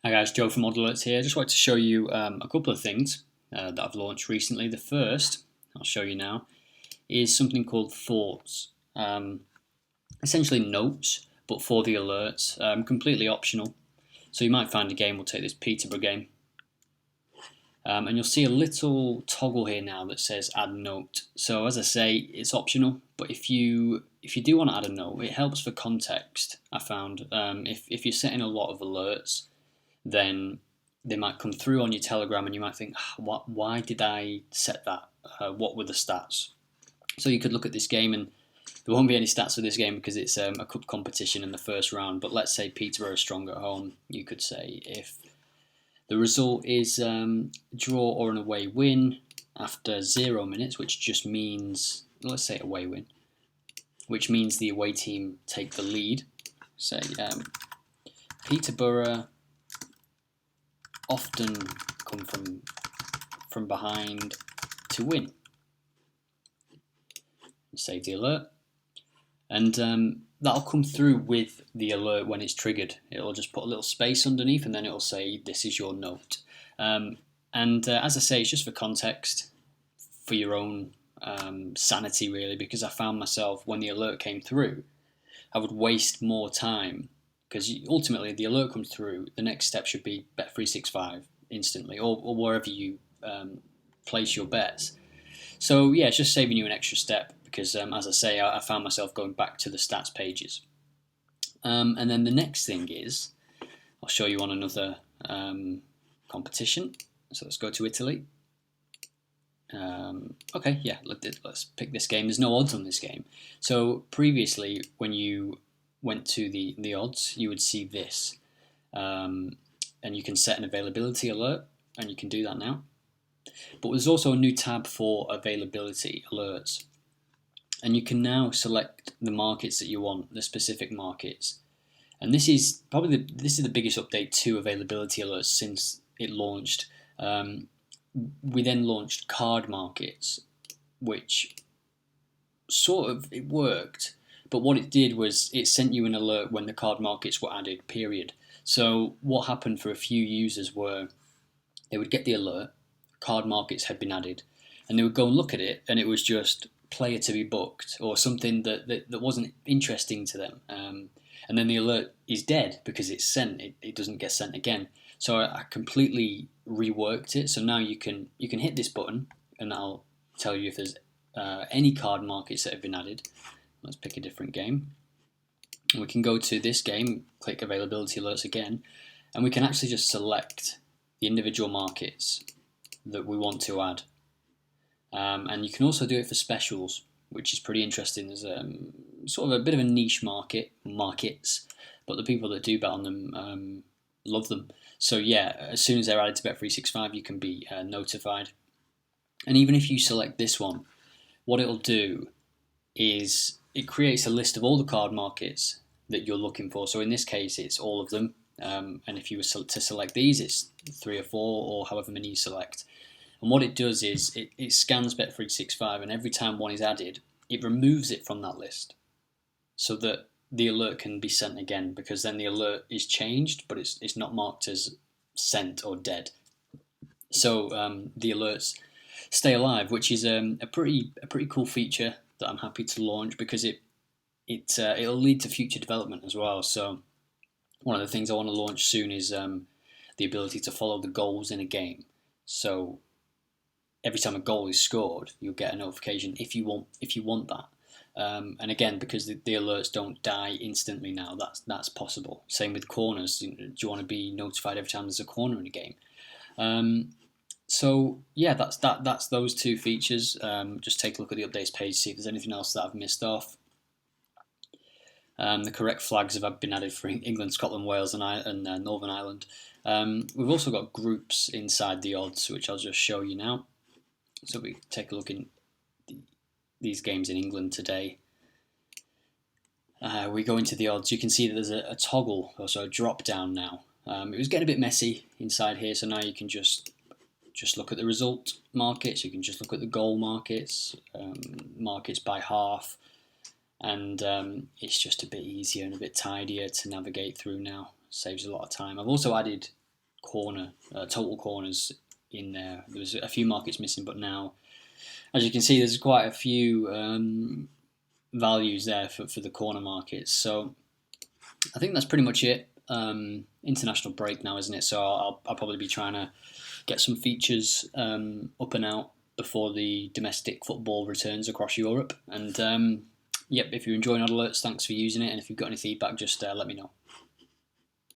Hi guys, Joe from Odd Alerts here. Just wanted to show you a couple of things that I've launched recently. The first, I'll show you now, is something called Thoughts. Essentially notes, but for the alerts, completely optional. So you might find a game, we'll take this Peterborough game, and you'll see a little toggle here now that says add note. So as I say, it's optional, but if you do want to add a note, it helps for context. I found if you're setting a lot of alerts, then they might come through on your Telegram and you might think, why did I set that? What were the stats? So you could look at this game and there won't be any stats for this game because it's a cup competition in the first round. But let's say Peterborough are strong at home. You could say if the result is draw or an away win after 0 minutes, which just means, let's say away win, which means the away team take the lead. Say Peterborough often come from behind to win. Save the alert, and that'll come through with the alert when it's triggered. It'll just put a little space underneath, and then it'll say this is your note. As I say, it's just for context, for your own sanity, really, because I found myself when the alert came through, I would waste more time. Because ultimately, the alert comes through, the next step should be Bet365 instantly, or wherever you place your bets. So yeah, it's just saving you an extra step because, as I say, I found myself going back to the stats pages. And then the next thing is, I'll show you on another competition. So let's go to Italy. Okay, yeah, let's pick this game. There's no odds on this game. So previously, when you went to the odds, you would see this. And you can set an availability alert, and you can do that now. But there's also a new tab for availability alerts. And you can now select the markets that you want, the specific markets. And this is probably the biggest update to availability alerts since it launched. We then launched card markets, which sort of it worked, but what it did was it sent you an alert when the card markets were added, period. So what happened for a few users were they would get the alert, card markets had been added, and they would go and look at it, and it was just player to be booked or something that wasn't interesting to them. And then the alert is dead because it's sent, it doesn't get sent again. So I completely reworked it. So now you can hit this button and that'll tell you if there's any card markets that have been added. Let's pick a different game. We can go to this game, click availability alerts again, and we can actually just select the individual markets that we want to add. And you can also do it for specials, which is pretty interesting. There's sort of a bit of a niche markets, but the people that do bet on them love them. So yeah, as soon as they're added to Bet365, you can be notified. And even if you select this one, what it'll do is it creates a list of all the card markets that you're looking for. So in this case, it's all of them. And if you were to select these, it's 3 or 4 or however many you select. And what it does is it scans Bet365, and every time one is added, it removes it from that list so that the alert can be sent again, because then the alert is changed, but it's not marked as sent or dead. So the alerts stay alive, which is a pretty cool feature that I'm happy to launch because it'll lead to future development as well. So one of the things I want to launch soon is the ability to follow the goals in a game. So every time a goal is scored, you'll get a notification if you want that. And again, because the alerts don't die instantly now, that's possible. Same with corners. Do you want to be notified every time there's a corner in a game? So yeah, that's those two features. Just take a look at the updates page, see if there's anything else that I've missed off. The correct flags have been added for England, Scotland, Wales, and Northern Ireland. We've also got groups inside the odds, which I'll just show you now. So we take a look in these games in England today. We go into the odds. You can see that there's a toggle, also a drop down now. It was getting a bit messy inside here, so now you can just look at the result markets. You can just look at the goal markets, markets by half, and it's just a bit easier and a bit tidier to navigate through now. Saves a lot of time. I've also added total corners in there. There was a few markets missing, but now, as you can see, there's quite a few values there for the corner markets. So I think that's pretty much it. International break now, isn't it? So I'll probably be trying to get some features up and out before the domestic football returns across Europe. And yep, if you're enjoying Odd Alerts, thanks for using it. And if you've got any feedback, just let me know.